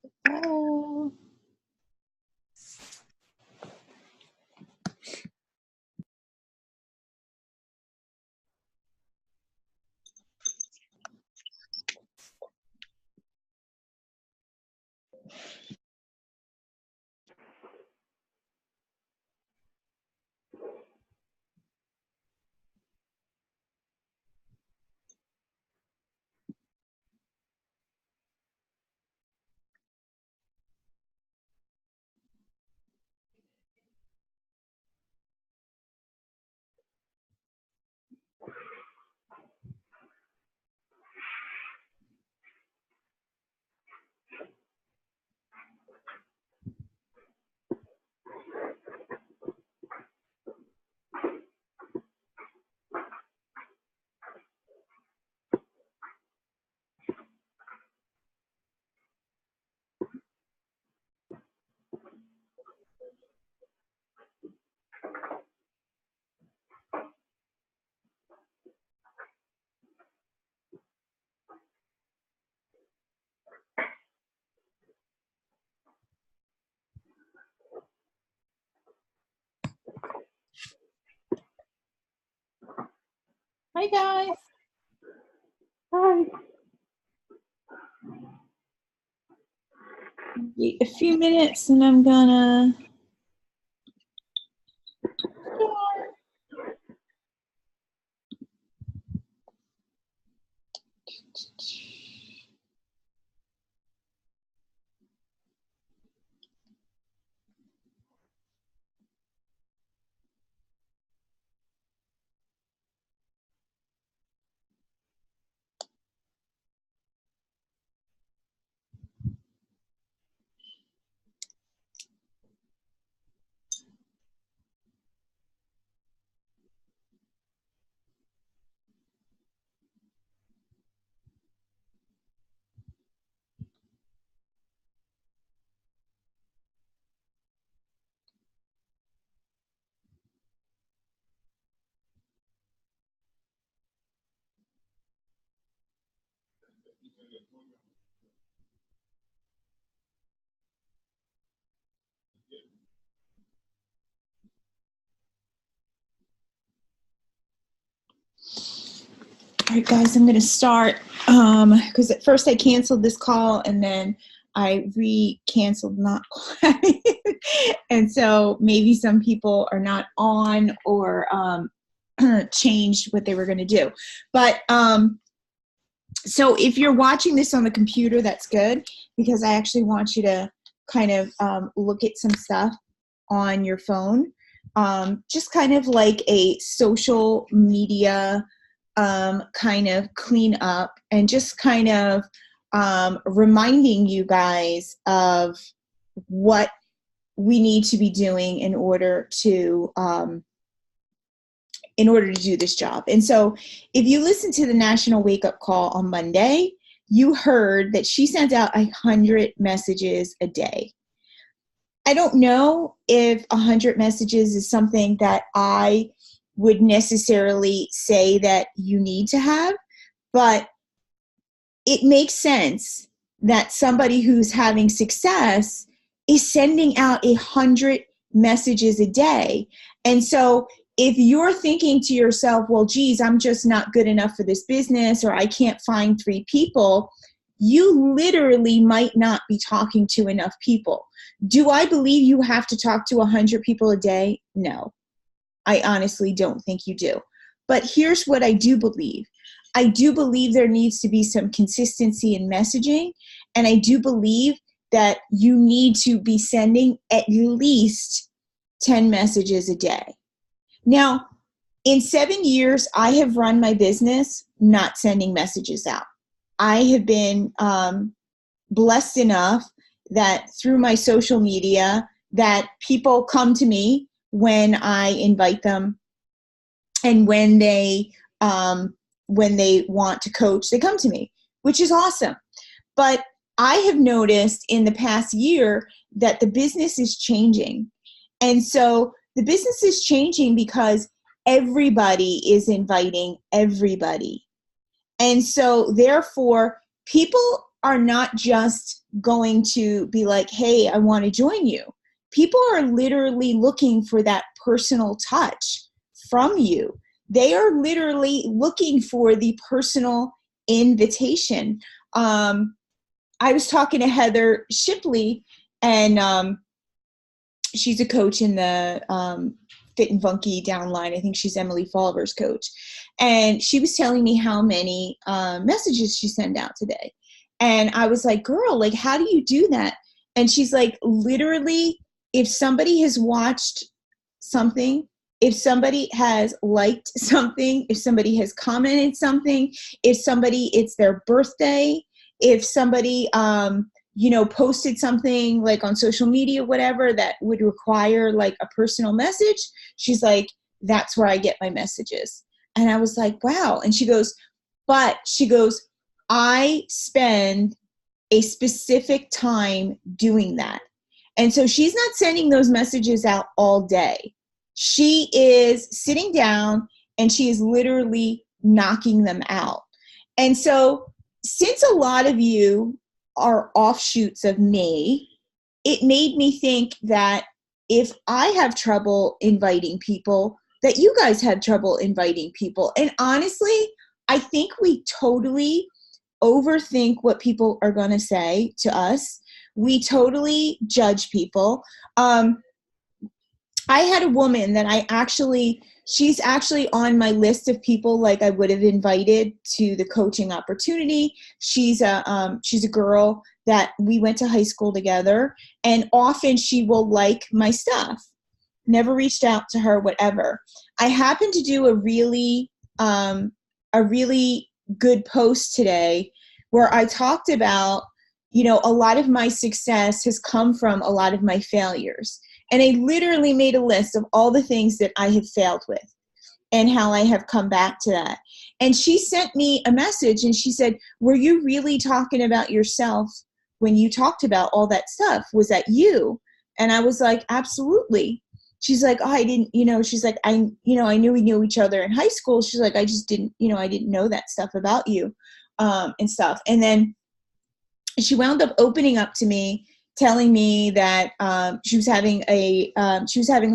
Oh. Hi guys. Hi. A few minutes and I'm gonna All right, guys, I'm going to start because at first I canceled this call and then I re-canceled not and so maybe some people are not on or changed what they were going to do. But so if you're watching this on the computer, that's good because I actually want you to kind of look at some stuff on your phone, just kind of like a social media kind of clean up and just kind of reminding you guys of what we need to be doing in order to do this job. And so if you listen to the National Wake Up Call on Monday, you heard that she sends out 100 messages a day. I don't know if 100 messages is something that I would necessarily say that you need to have, but it makes sense that somebody who's having success is sending out 100 messages a day. And so if you're thinking to yourself, well, geez, I'm just not good enough for this business, or I can't find 3 people, you literally might not be talking to enough people. Do I believe you have to talk to 100 people a day? No, I honestly don't think you do. But here's what I do believe. I do believe there needs to be some consistency in messaging, and I do believe that you need to be sending at least 10 messages a day. Now, in 7 years, I have run my business not sending messages out. I have been blessed enough that through my social media that people come to me when I invite them, and when they want to coach, they come to me, which is awesome. But I have noticed in the past year that the business is changing. And so the business is changing because everybody is inviting everybody. And so therefore, people are not just going to be like, hey, I want to join you. People are literally looking for that personal touch from you. They are literally looking for the personal invitation. I was talking to Heather Shipley, and she's a coach in the Fit and Funky downline. I think she's Emily Folliver's coach. And she was telling me how many messages she sent out today. And I was like, girl, like, how do you do that? And she's like, literally, if somebody has watched something, if somebody has liked something, if somebody has commented something, if somebody, it's their birthday, if somebody, posted something like on social media, whatever, that would require like a personal message, she's like, that's where I get my messages. And I was like, wow. And she goes, I spend a specific time doing that. And so she's not sending those messages out all day. She is sitting down and she is literally knocking them out. And so since a lot of you are offshoots of me, it made me think that if I have trouble inviting people, that you guys have trouble inviting people. And honestly, I think we totally overthink what people are going to say to us. We totally judge people. I had a woman that she's actually on my list of people like I would have invited to the coaching opportunity. She's a girl that we went to high school together, and often she will like my stuff. Never reached out to her, whatever. I happened to do a really good post today where I talked about, a lot of my success has come from a lot of my failures. And I literally made a list of all the things that I have failed with and how I have come back to that. And she sent me a message and she said, were you really talking about yourself when you talked about all that stuff? Was that you? And I was like, absolutely. She's like, oh, I didn't, she's like, I knew we knew each other in high school. She's like, I just didn't, I didn't know that stuff about you and stuff. And then she wound up opening up to me, telling me that she was having a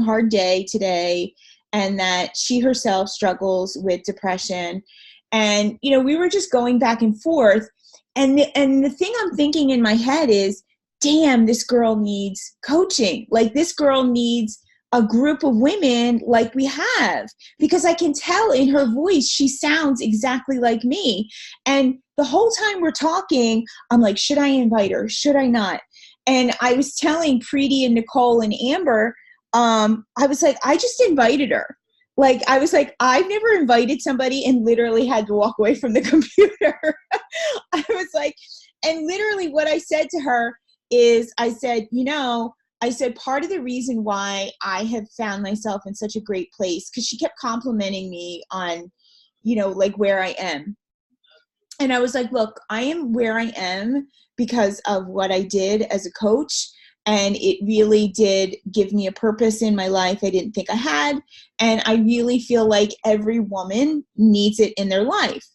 hard day today, and that she herself struggles with depression. And we were just going back and forth. And the thing I'm thinking in my head is, damn, this girl needs coaching. Like, this girl needs a group of women like we have, because I can tell in her voice she sounds exactly like me. And the whole time we're talking, I'm like, should I invite her? Should I not? And I was telling Preeti and Nicole and Amber, I was like, I just invited her. Like, I was like, I've never invited somebody and literally had to walk away from the computer. I was like, and literally what I said to her is, I said, part of the reason why I have found myself in such a great place, because she kept complimenting me on, like where I am. And I was like, look, I am where I am because of what I did as a coach. And it really did give me a purpose in my life I didn't think I had. And I really feel like every woman needs it in their life.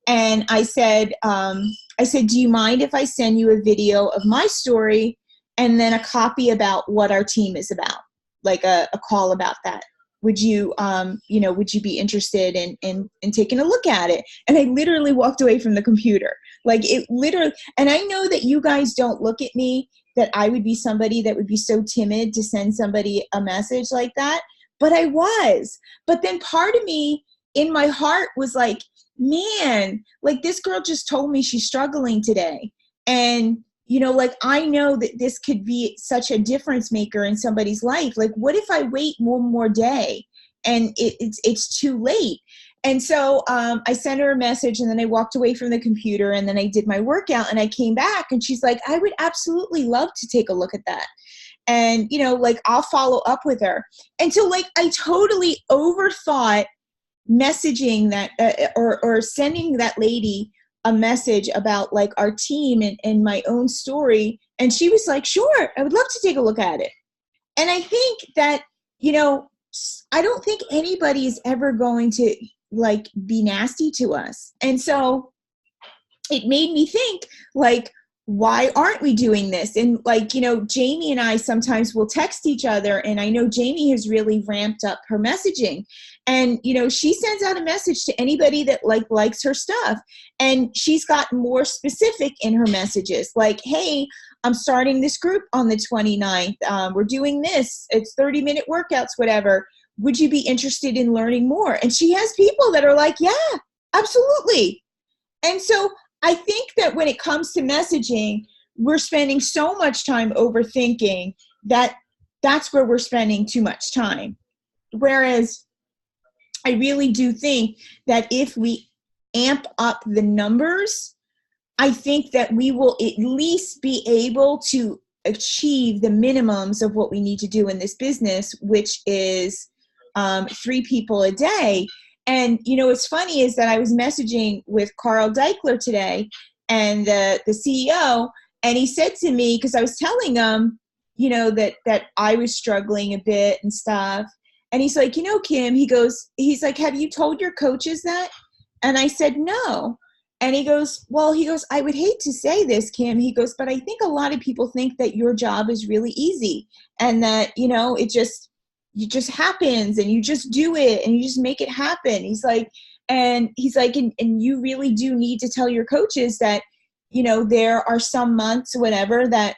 And I said, do you mind if I send you a video of my story and then a copy about what our team is about, like a call about that? Would you, would you be interested in taking a look at it? And I literally walked away from the computer. Like, it literally, and I know that you guys don't look at me that I would be somebody that would be so timid to send somebody a message like that, but I was. But then part of me in my heart was like, man, like, this girl just told me she's struggling today. And like, I know that this could be such a difference maker in somebody's life. Like, what if I wait one more day and it's too late? And so I sent her a message, and then I walked away from the computer, and then I did my workout, and I came back, and she's like, I would absolutely love to take a look at that. And, like, I'll follow up with her. And so, like, I totally overthought messaging that or sending that lady a message about like our team and my own story. And she was like, sure, I would love to take a look at it. And I think that, I don't think anybody is ever going to like be nasty to us. And so it made me think, like, why aren't we doing this? And like, you know, Jamie and I sometimes will text each other, and I know Jamie has really ramped up her messaging. And, you know, she sends out a message to anybody that likes her stuff. And she's gotten more specific in her messages, like, hey, I'm starting this group on the 29th. We're doing this. It's 30-minute workouts, whatever. Would you be interested in learning more? And she has people that are like, yeah, absolutely. And so I think that when it comes to messaging, we're spending so much time overthinking that that's where we're spending too much time. Whereas I really do think that if we amp up the numbers, I think that we will at least be able to achieve the minimums of what we need to do in this business, which is 3 people a day. And, you know, what's funny is that I was messaging with Carl Deichler today, and the CEO, and he said to me, because I was telling him, you know, that I was struggling a bit and stuff. And he's like, you know, Kim, he's like, have you told your coaches that? And I said, no. And he goes, I would hate to say this, Kim. He goes, but I think a lot of people think that your job is really easy, and that, you know, it just happens, and you just do it, and you just make it happen. He's like, and you really do need to tell your coaches that, you know, there are some months, whatever, that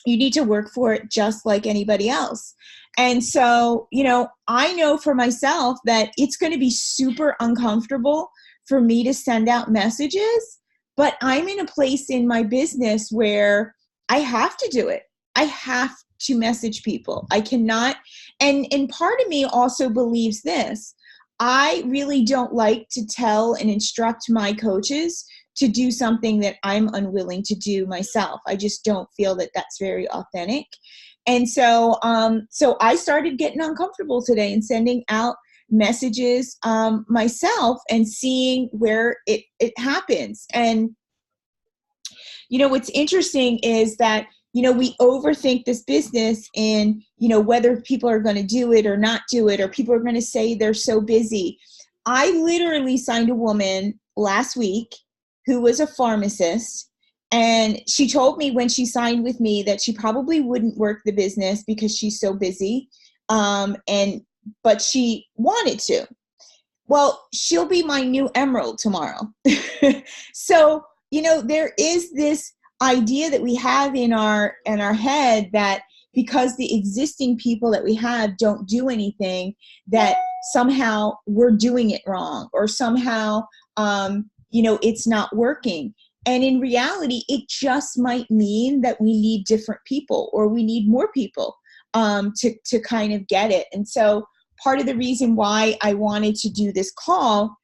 you need to work for it just like anybody else. And so, you know, I know for myself that it's going to be super uncomfortable for me to send out messages, but I'm in a place in my business where I have to do it. I have to message people. I cannot. And part of me also believes this. I really don't like to tell and instruct my coaches to do something that I'm unwilling to do myself. I just don't feel that that's very authentic. And so, so I started getting uncomfortable today and sending out messages myself and seeing where it happens. And, you know, what's interesting is that, you know, we overthink this business, and, you know, whether people are going to do it or not do it, or people are going to say they're so busy. I literally signed a woman last week who was a pharmacist, and she told me when she signed with me that she probably wouldn't work the business because she's so busy, but she wanted to. Well, she'll be my new emerald tomorrow. So, you know, there is this idea that we have in our head that because the existing people that we have don't do anything, that somehow we're doing it wrong, or somehow, you know, it's not working. And in reality, it just might mean that we need different people, or we need more people to kind of get it. And so part of the reason why I wanted to do this call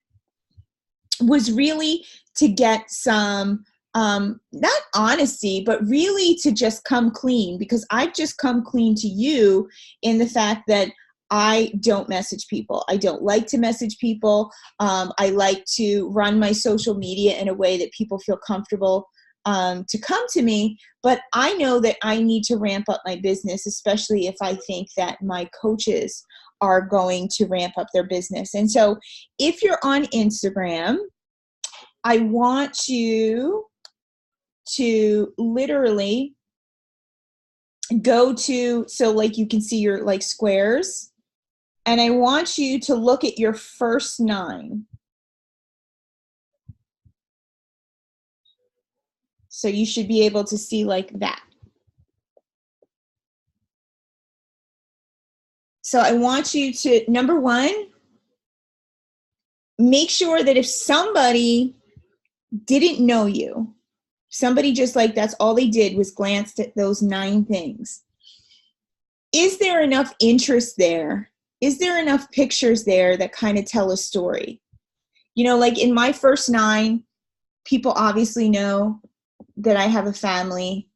was really to get some, not honesty, but really to just come clean, because I've just come clean to you in the fact that I don't message people. I don't like to message people. I like to run my social media in a way that people feel comfortable to come to me. But I know that I need to ramp up my business, especially if I think that my coaches are going to ramp up their business. And so if you're on Instagram, I want you to literally go to, so like you can see your like squares, and I want you to look at your first 9. So you should be able to see like that. So I want you to, number 1, make sure that if somebody didn't know you, somebody just like that's all they did was glanced at those 9 things, is there enough interest there? Is there enough pictures there that kind of tell a story? You know, like in my first 9, people obviously know that I have a family.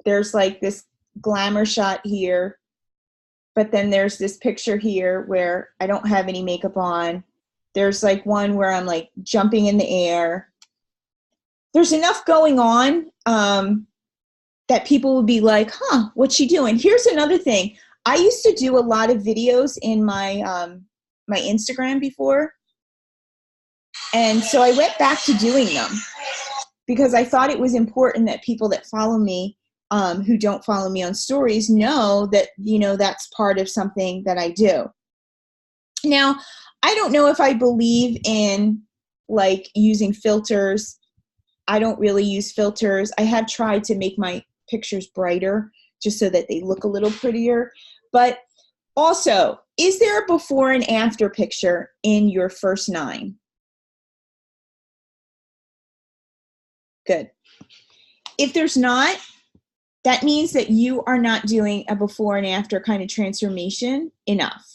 There's like this glamour shot here, but then there's this picture here where I don't have any makeup on. There's like one where I'm like jumping in the air. There's enough going on that people would be like, huh, what's she doing? Here's another thing. I used to do a lot of videos in my my Instagram before. And so I went back to doing them because I thought it was important that people that follow me, who don't follow me on stories, know that, that's part of something that I do. Now, I don't know if I believe in like using filters. I don't really use filters. I have tried to make my pictures brighter just so that they look a little prettier. But also, is there a before and after picture in your first 9? Good. If there's not, that means that you are not doing a before and after kind of transformation enough.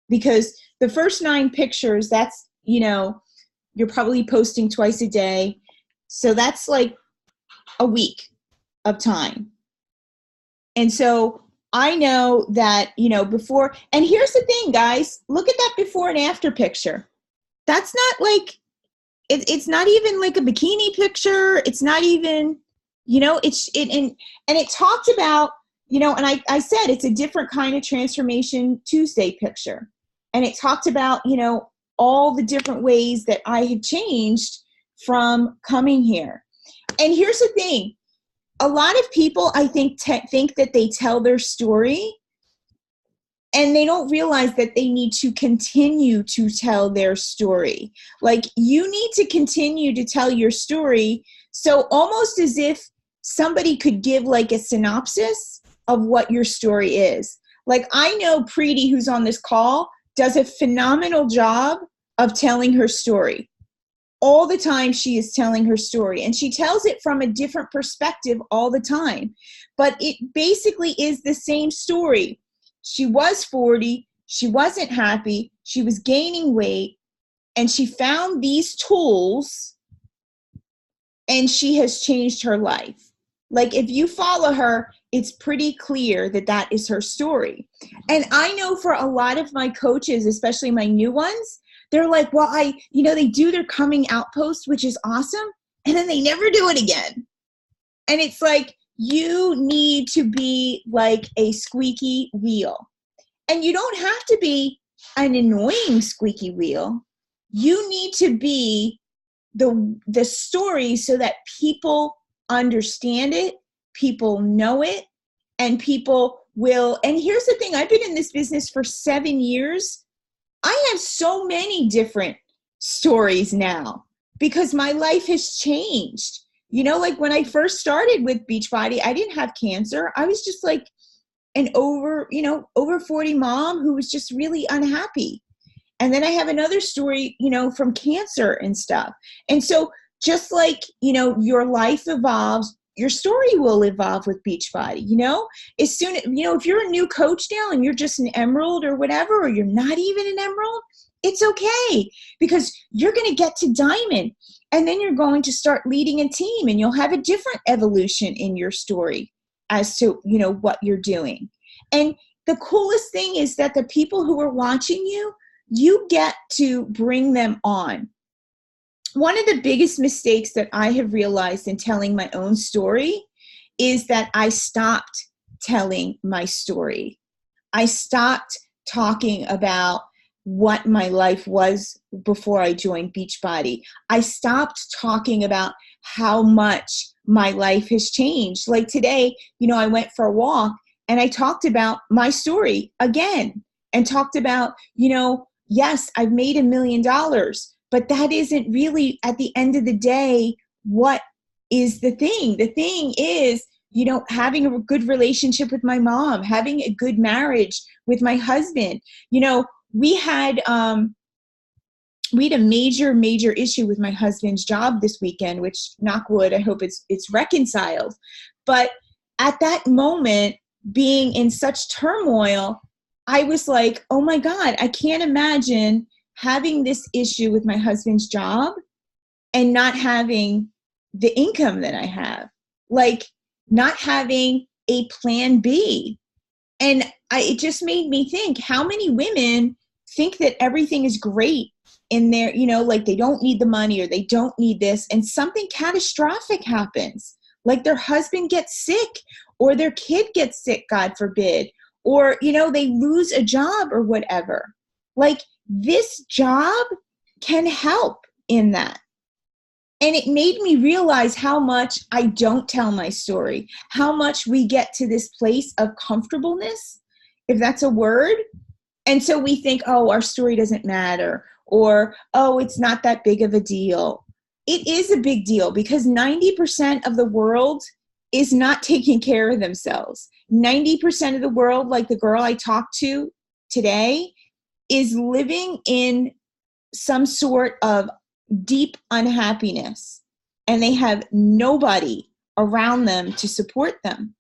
Because the first 9 pictures, that's, you're probably posting twice a day. So that's like a week of time. And so I know that, before, and here's the thing, guys, look at that before and after picture. That's not like, it's not even like a bikini picture. It's not even, and it talked about, and I said, it's a different kind of Transformation Tuesday picture. And it talked about, all the different ways that I had changed from coming here. And here's the thing. A lot of people, I think, think that they tell their story and they don't realize that they need to continue to tell their story. Like, you need to continue to tell your story. So almost as if somebody could give like a synopsis of what your story is. Like, I know Preeti, who's on this call, does a phenomenal job of telling her story. All the time she is telling her story, and she tells it from a different perspective all the time. But it basically is the same story. She was 40, she wasn't happy, she was gaining weight, and she found these tools and she has changed her life. Like, if you follow her, it's pretty clear that that is her story. And I know for a lot of my coaches, especially my new ones, they're like, well, they do their coming out post, which is awesome, and then they never do it again. And it's like, you need to be like a squeaky wheel. And you don't have to be an annoying squeaky wheel. You need to be the story so that people understand it, people know it, and people will. And here's the thing, I've been in this business for 7 years. I have so many different stories now because my life has changed. Like when I first started with Beachbody, I didn't have cancer. I was just like an over 40 mom who was just really unhappy. And then I have another story, from cancer and stuff. And so just like, your life evolves, your story will evolve with Beachbody, as soon, if you're a new coach now and you're just an emerald or whatever, or you're not even an emerald, it's okay, because you're going to get to diamond, and then you're going to start leading a team, and you'll have a different evolution in your story as to, what you're doing. And the coolest thing is that the people who are watching you, you get to bring them on. One of the biggest mistakes that I have realized in telling my own story is that I stopped telling my story. I stopped talking about what my life was before I joined Beachbody. I stopped talking about how much my life has changed. Like today, I went for a walk and I talked about my story again and talked about, yes, I've made $1 million. But that isn't really, at the end of the day, what is the thing. The thing is, having a good relationship with my mom, having a good marriage with my husband. We had a major issue with my husband's job this weekend, which, knock wood, I hope it's reconciled. But at that moment, being in such turmoil, I was like, oh my God, I can't imagine having this issue with my husband's job and not having the income that I have, like not having a plan B. And it just made me think, how many women think that everything is great in their, like they don't need the money or they don't need this, and something catastrophic happens, like their husband gets sick or their kid gets sick, God forbid, or, they lose a job or whatever. Like, this job can help in that. And it made me realize how much I don't tell my story, how much we get to this place of comfortableness, if that's a word. And so we think, oh, our story doesn't matter, or, oh, it's not that big of a deal. It is a big deal because 90% of the world is not taking care of themselves. 90% of the world, like the girl I talked to today, is living in some sort of deep unhappiness, and they have nobody around them to support them.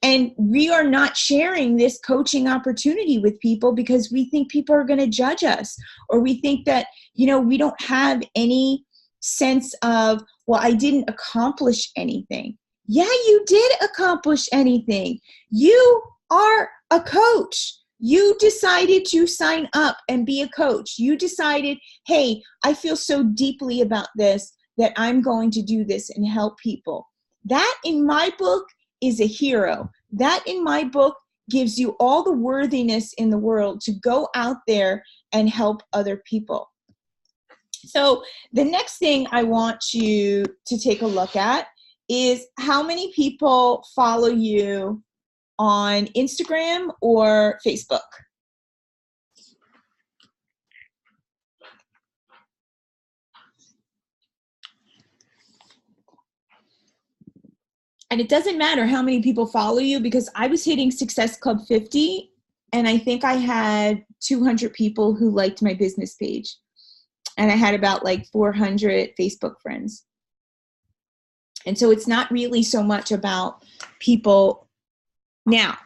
And we are not sharing this coaching opportunity with people because we think people are going to judge us, or we think that, we don't have any sense of, well, I didn't accomplish anything. Yeah, you did accomplish anything. You are a coach. You decided to sign up and be a coach. You decided, hey, I feel so deeply about this that I'm going to do this and help people. That, in my book, is a hero. That, in my book, gives you all the worthiness in the world to go out there and help other people. So the next thing I want you to take a look at is how many people follow you on Instagram or Facebook. And it doesn't matter how many people follow you, because I was hitting Success Club 50, and I think I had 200 people who liked my business page. And I had about like 400 Facebook friends. And so it's not really so much about people. Now,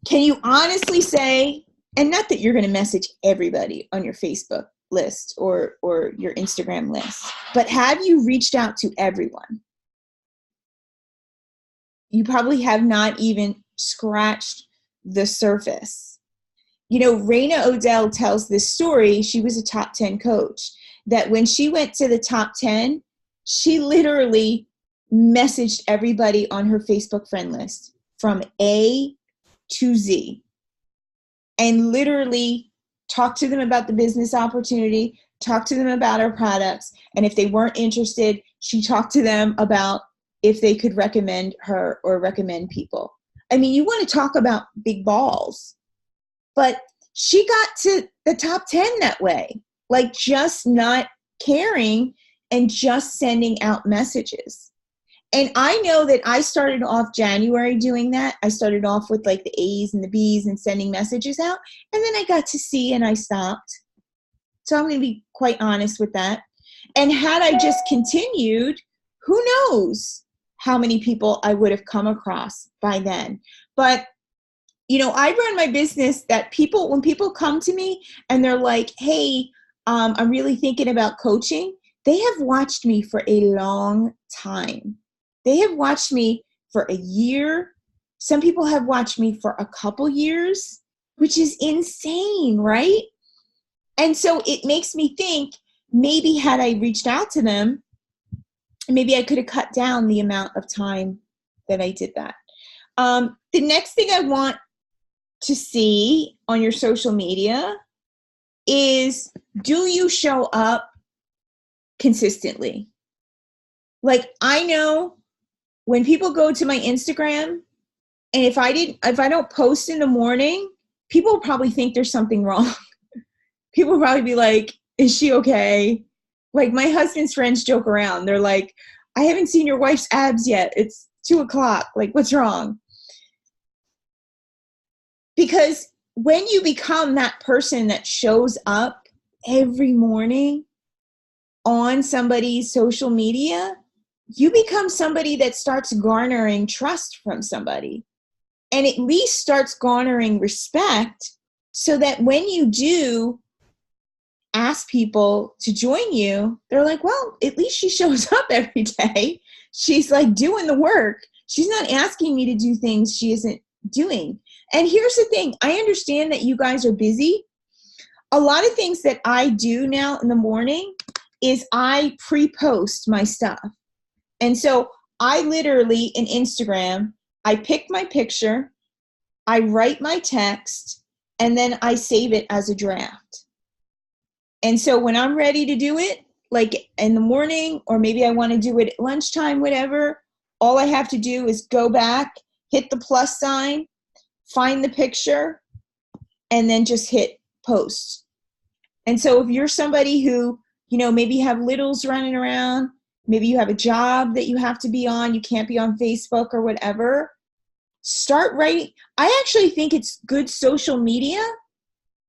can you honestly say, and not that you're going to message everybody on your Facebook list or your Instagram list, but have you reached out to everyone? You probably have not even scratched the surface. Raina Odell tells this story. She was a top 10 coach, that when she went to the top 10, she literally messaged everybody on her Facebook friend list from A to Z, and literally talked to them about the business opportunity, talked to them about our products. And if they weren't interested, she talked to them about if they could recommend her or recommend people. I mean, you want to talk about big balls. But she got to the top 10 that way, like just not caring and just sending out messages. And I know that I started off January doing that. I started off with like the A's and the B's and sending messages out. And then I got to C and I stopped. So I'm going to be quite honest with that. And had I just continued, who knows how many people I would have come across by then. But I run my business that when people come to me and they're like, hey, I'm really thinking about coaching, they have watched me for a long time. They have watched me for a year. Some people have watched me for a couple years, which is insane, right? And so it makes me think, maybe had I reached out to them, maybe I could have cut down the amount of time that I did that. The next thing I want to see on your social media is, do you show up consistently? Like, I know when people go to my Instagram, and if I don't post in the morning, people probably think there's something wrong. People will probably be like, is she okay? Like, my husband's friends joke around. They're like, I haven't seen your wife's abs yet. It's 2:00. Like, what's wrong? Because when you become that person that shows up every morning on somebody's social media, you become somebody that starts garnering trust from somebody, and at least starts garnering respect, so that when you do ask people to join you, they're like, well, at least she shows up every day. She's like doing the work. She's not asking me to do things she isn't doing. And here's the thing. I understand that you guys are busy. A lot of things that I do now in the morning is I pre-post my stuff. And so I literally, in Instagram, I pick my picture, I write my text, and then I save it as a draft. And so when I'm ready to do it, like in the morning, or maybe I want to do it at lunchtime, whatever, all I have to do is go back, hit the plus sign, find the picture, and then just hit post. And so if you're somebody who, maybe you have littles running around, maybe you have a job that you have to be on, you can't be on Facebook or whatever, start writing. I actually think it's good social media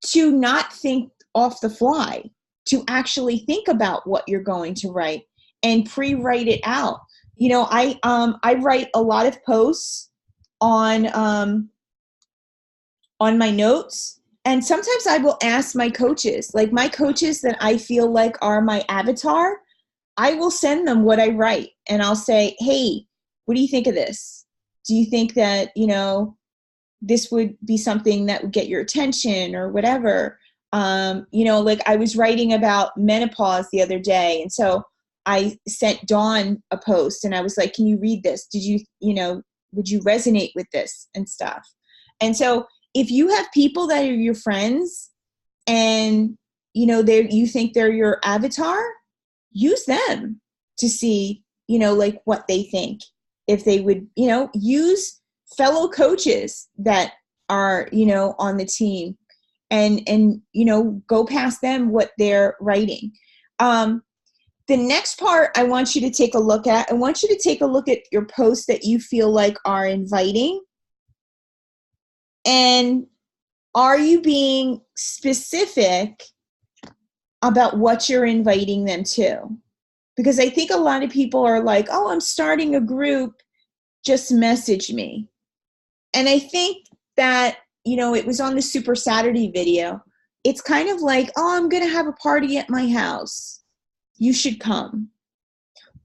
to not think off the fly, to actually think about what you're going to write and pre-write it out. I write a lot of posts on my notes, and sometimes I will ask my coaches, like my coaches that I feel like are my avatar, I will send them what I write, and I'll say, hey, what do you think of this? Do you think that, this would be something that would get your attention or whatever? Like I was writing about menopause the other day, and so I sent Dawn a post, and I was like, can you read this? Did you, would you resonate with this and stuff? And so if you have people that are your friends and, you think they're your avatar, use them to see, like what they think. If they would, use fellow coaches that are, on the team and go past them what they're writing. The next part I want you to take a look at, I want you to take a look at your posts that you feel like are inviting. And are you being specific about what you're inviting them to? Because I think a lot of people are like, oh, I'm starting a group, just message me. And I think that, it was on the Super Saturday video. It's kind of like, oh, I'm going to have a party at my house. You should come.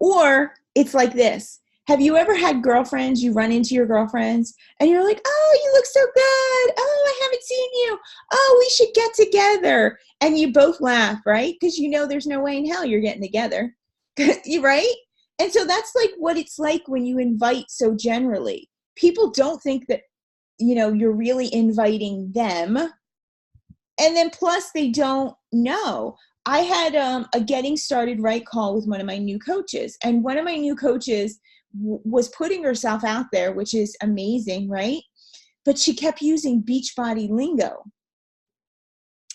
Or it's like this. Have you ever had girlfriends, you run into your girlfriends, and you're like, oh, you look so good. Oh, I haven't seen you. Oh, we should get together. And you both laugh, right? Because there's no way in hell you're getting together. You right? And so that's like what it's like when you invite so generally. People don't think that, you're really inviting them. And then plus they don't know. I had a getting started right call with one of my new coaches. And one of my new coaches was putting herself out there, which is amazing, right? But she kept using Beachbody lingo.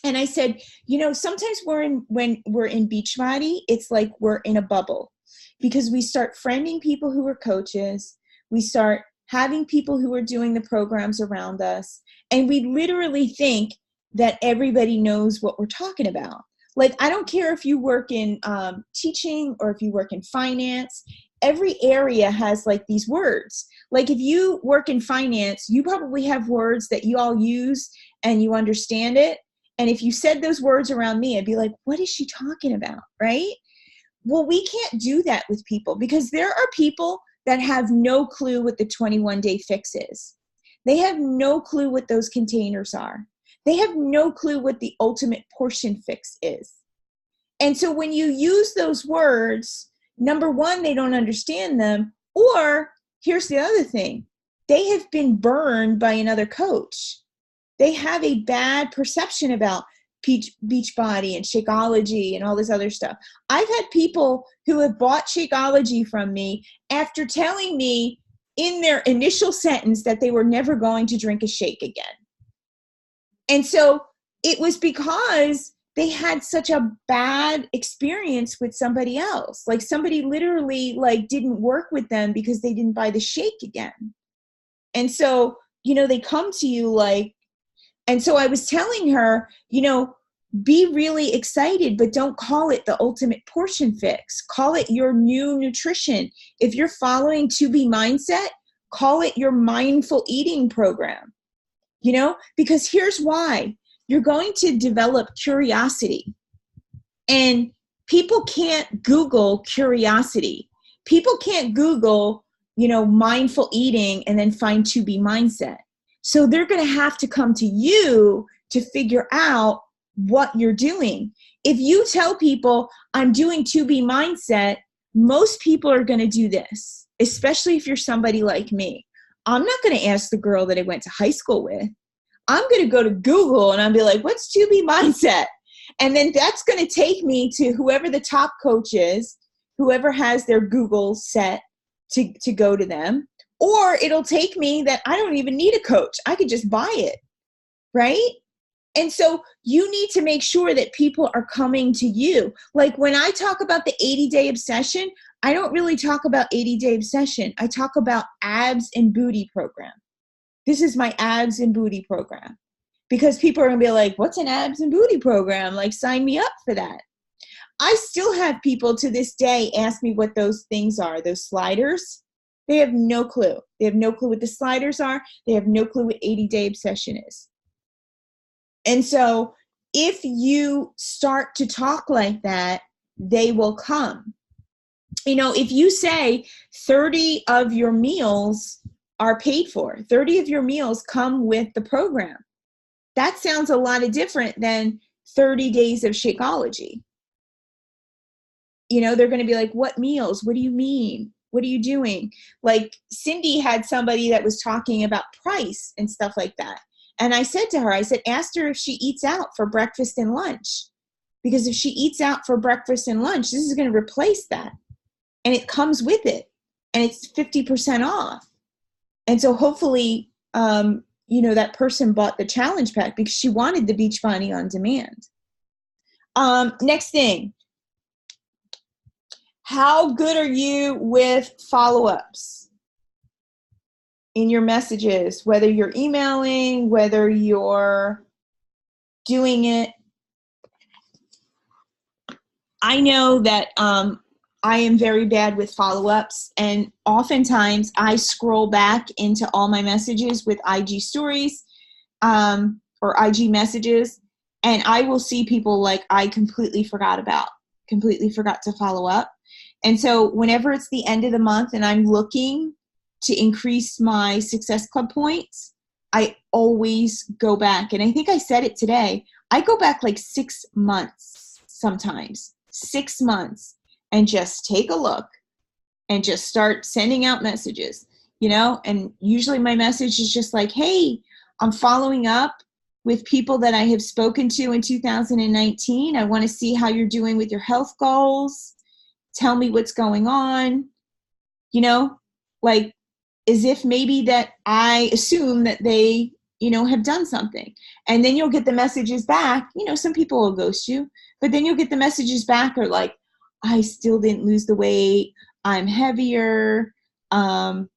And I said, sometimes when we're in Beachbody, it's like we're in a bubble, because we start friending people who are coaches. We start having people who are doing the programs around us. And we literally think that everybody knows what we're talking about. Like, I don't care if you work in teaching or if you work in finance. Every area has like these words. Like if you work in finance, you probably have words that you all use and you understand it. And if you said those words around me, I'd be like, what is she talking about, right? Well, we can't do that with people, because there are people that have no clue what the 21-day fix is. They have no clue what those containers are. They have no clue what the ultimate portion fix is. And so when you use those words, number one, they don't understand them. Or here's the other thing. They have been burned by another coach. They have a bad perception about Beachbody and Shakeology and all this other stuff. I've had people who have bought Shakeology from me after telling me in their initial sentence that they were never going to drink a shake again. And so it was because they had such a bad experience with somebody else. Like somebody literally like didn't work with them because they didn't buy the shake again. And so, they come to you like, and so I was telling her, be really excited, but don't call it the ultimate portion fix. Call it your new nutrition. If you're following 2B Mindset, call it your mindful eating program. Because here's why. You're going to develop curiosity. And people can't Google curiosity. People can't Google, mindful eating and then find 2B Mindset. So they're going to have to come to you to figure out what you're doing. If you tell people, I'm doing 2B Mindset, most people are going to do this, especially if you're somebody like me. I'm not going to ask the girl that I went to high school with. I'm going to go to Google and I'll be like, what's 2B Mindset? And then that's going to take me to whoever the top coach is, whoever has their Google set to go to them. Or it'll take me that I don't even need a coach. I could just buy it, right? And so you need to make sure that people are coming to you. Like when I talk about the 80-day obsession, I don't really talk about 80-day obsession. I talk about abs and booty program. This is my abs and booty program. Because people are going to be like, what's an abs and booty program? Like, sign me up for that. I still have people to this day ask me what those things are, those sliders. They have no clue. They have no clue what the sliders are. They have no clue what 80-day obsession is. And so if you start to talk like that, they will come. You know, if you say 30 of your meals are paid for, 30 of your meals come with the program, that sounds a lot different than 30 days of Shakeology. You know, they're going to be like, what meals? What do you mean? What are you doing? Like Cindy had somebody that was talking about price and stuff like that. And I said to her, ask her if she eats out for breakfast and lunch. Because if she eats out for breakfast and lunch, this is going to replace that. And it comes with it. And it's 50% off. And so hopefully, you know, that person bought the challenge pack because she wanted the Beachbody on demand. Next thing. How good are you with follow-ups in your messages, whether you're emailing, whether you're doing it? I know that I am very bad with follow-ups, and oftentimes I scroll back into all my messages with IG stories or IG messages, and I will see people like I completely forgot to follow up. And so whenever it's the end of the month and I'm looking to increase my Success Club points, I always go back. And I think I said it today. I go back like 6 months sometimes, 6 months, and just take a look and just start sending out messages, you know? And usually my message is just like, hey, I'm following up with people that I have spoken to in 2019. I want to see how you're doing with your health goals. Tell me what's going on, you know, like as if maybe that I assume that they, you know, have done something. And then you'll get the messages back. You know, some people will ghost you, but then you'll get the messages back or like, I still didn't lose the weight. I'm heavier. You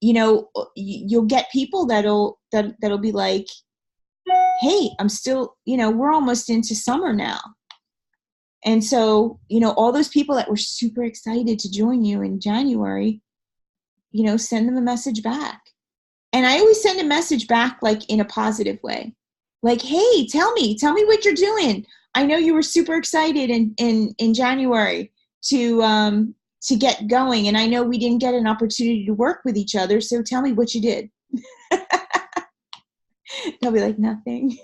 know, you'll get people that'll be like, hey, I'm still, you know, we're almost into summer now. And so, you know, all those people that were super excited to join you in January, you know, send them a message back. And I always send a message back like in a positive way. Like, hey, tell me what you're doing. I know you were super excited in January to get going. And I know we didn't get an opportunity to work with each other. So tell me what you did. They'll be like, nothing.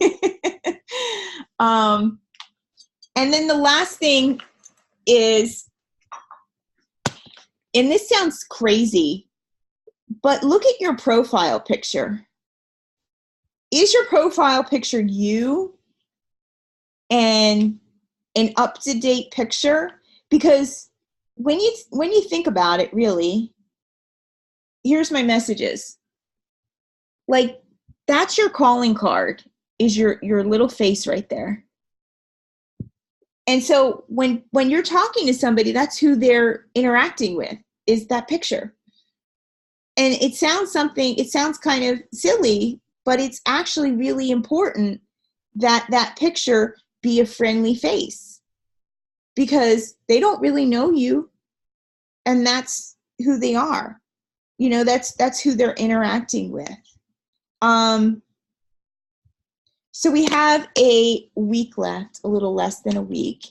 And then the last thing is, and this sounds crazy, but look at your profile picture. Is your profile picture you and an up-to-date picture? Because when you think about it, really, here's my messages. Like, that's your calling card, is your little face right there. And so when you're talking to somebody, that's who they're interacting with, is that picture. And it sounds kind of silly, but it's actually really important that that picture be a friendly face, because they don't really know you, and that's who they are. You know, that's who they're interacting with. So we have a week left, a little less than a week.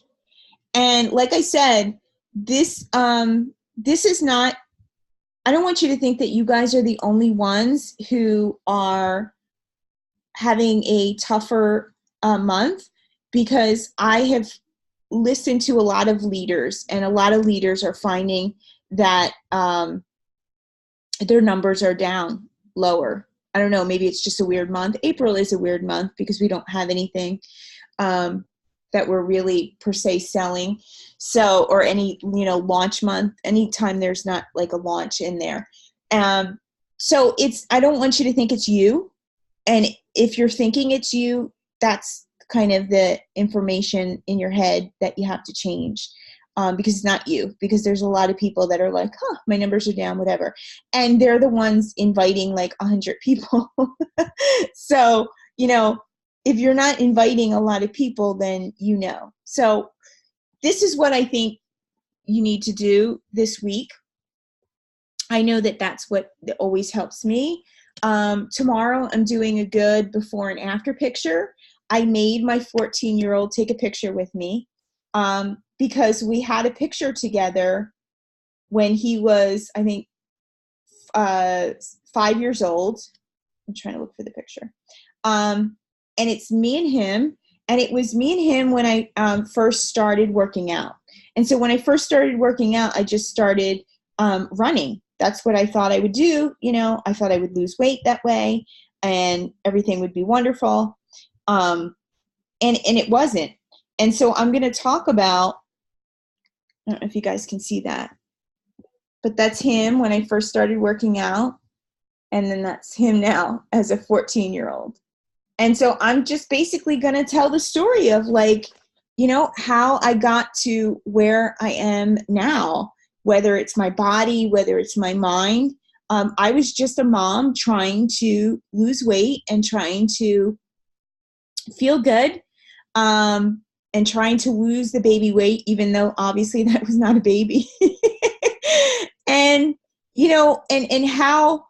And like I said, this is not, I don't want you to think that you guys are the only ones who are having a tougher month, because I have listened to a lot of leaders, and a lot of leaders are finding that their numbers are down, lower. I don't know, maybe it's just a weird month. April is a weird month because we don't have anything. that we're really per se selling. So, or any, launch month, anytime there's not like a launch in there. So I don't want you to think it's you. And if you're thinking it's you, that's kind of the information in your head that you have to change. Because it's not you, because there's a lot of people that are like, my numbers are down, whatever. And they're the ones inviting like 100 people. So, if you're not inviting a lot of people, then So this is what I think you need to do this week. I know that that's what always helps me. Tomorrow I'm doing a good before and after picture. I made my 14-year-old take a picture with me because we had a picture together when he was, I think, 5 years old. I'm trying to look for the picture. And it's me and him. And it was me and him when I first started working out. And so when I first started working out, I just started running. That's what I thought I would do. I thought I would lose weight that way and everything would be wonderful. And it wasn't. And so I'm going to talk about, I don't know if you guys can see that, but that's him when I first started working out. And then that's him now as a 14-year-old. And so I'm just basically going to tell the story of how I got to where I am now, whether it's my body, whether it's my mind. I was just a mom trying to lose weight and trying to feel good and trying to lose the baby weight, even though obviously that was not a baby. And, and how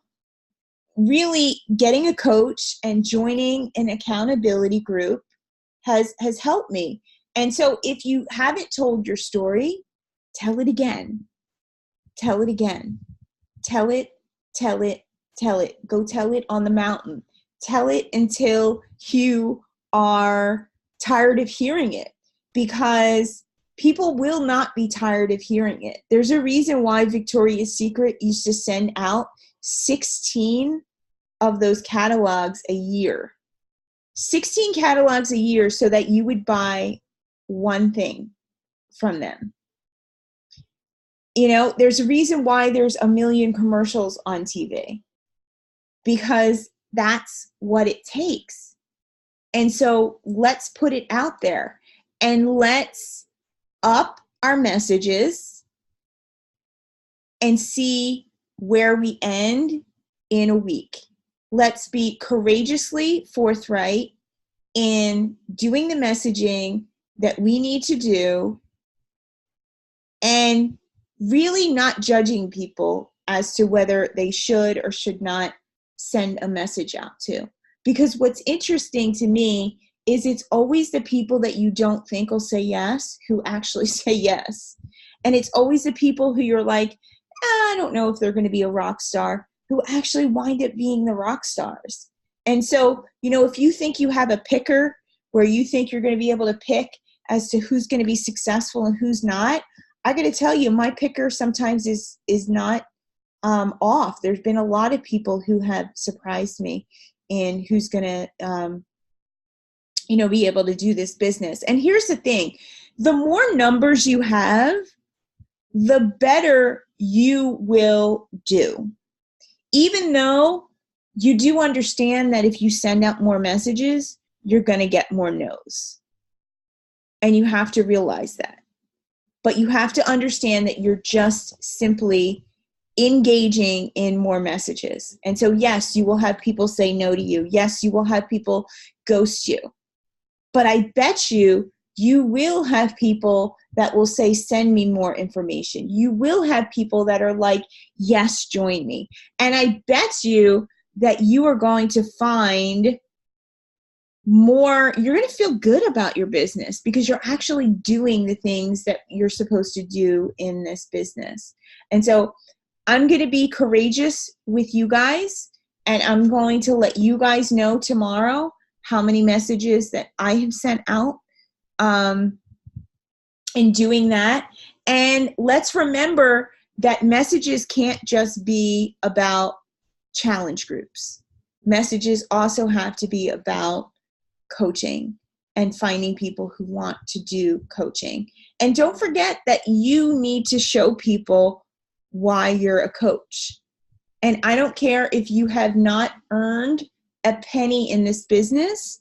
really getting a coach and joining an accountability group has helped me. And so if you haven't told your story, tell it again. Tell it again. Tell it, tell it, tell it. Go tell it on the mountain. Tell it until you are tired of hearing it, because people will not be tired of hearing it. There's a reason why Victoria's Secret used to send out 16 of those catalogs a year. 16 catalogs a year so that you would buy one thing from them. There's a reason why there's a million commercials on TV, because that's what it takes. And so let's put it out there and let's up our messages and see where we end in a week. Let's be courageously forthright in doing the messaging that we need to do, and really not judging people as to whether they should or should not send a message out to. Because what's interesting to me is it's always the people that you don't think will say yes who actually say yes. And it's always the people who you're like, I don't know if they're going to be a rock star, who actually wind up being the rock stars. And so, if you think you have a picker where you think you're going to be able to pick as to who's going to be successful and who's not, I got to tell you, my picker sometimes is not off. There's been a lot of people who have surprised me in who's going to, be able to do this business. And here's the thing, the more numbers you have, the better you will do. Even though you do understand that if you send out more messages, you're going to get more no's. And you have to realize that. But you have to understand that you're just simply engaging in more messages. And so, yes, you will have people say no to you. Yes, you will have people ghost you. But I bet you will have people that will say, send me more information. You will have people that are like, yes, join me. And I bet you that you are going to find more, you're going to feel good about your business because you're actually doing the things that you're supposed to do in this business. And so I'm going to be courageous with you guys, and I'm going to let you guys know tomorrow how many messages that I have sent out in doing that. And let's remember that messages can't just be about challenge groups. Messages also have to be about coaching and finding people who want to do coaching. And don't forget that you need to show people why you're a coach. And I don't care if you have not earned a penny in this business,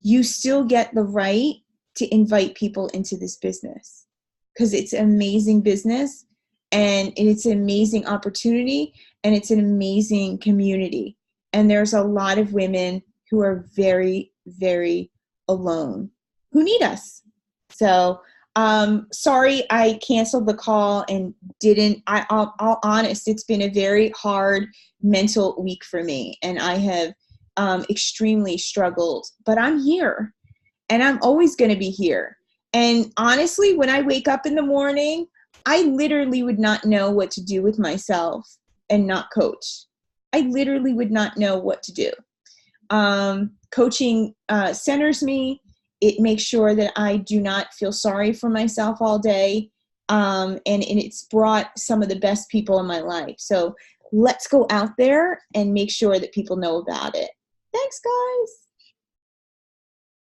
you still get the right to invite people into this business because it's an amazing business and it's an amazing opportunity and it's an amazing community. And there's a lot of women who are very, very alone who need us. So sorry I canceled the call and I'll honest, it's been a very hard mental week for me and I have extremely struggled, but I'm here and I'm always going to be here. And honestly, when I wake up in the morning, I literally would not know what to do with myself and not coach. I literally would not know what to do. Coaching centers me. It makes sure that I do not feel sorry for myself all day. And it's brought some of the best people in my life. So let's go out there and make sure that people know about it. Thanks, guys.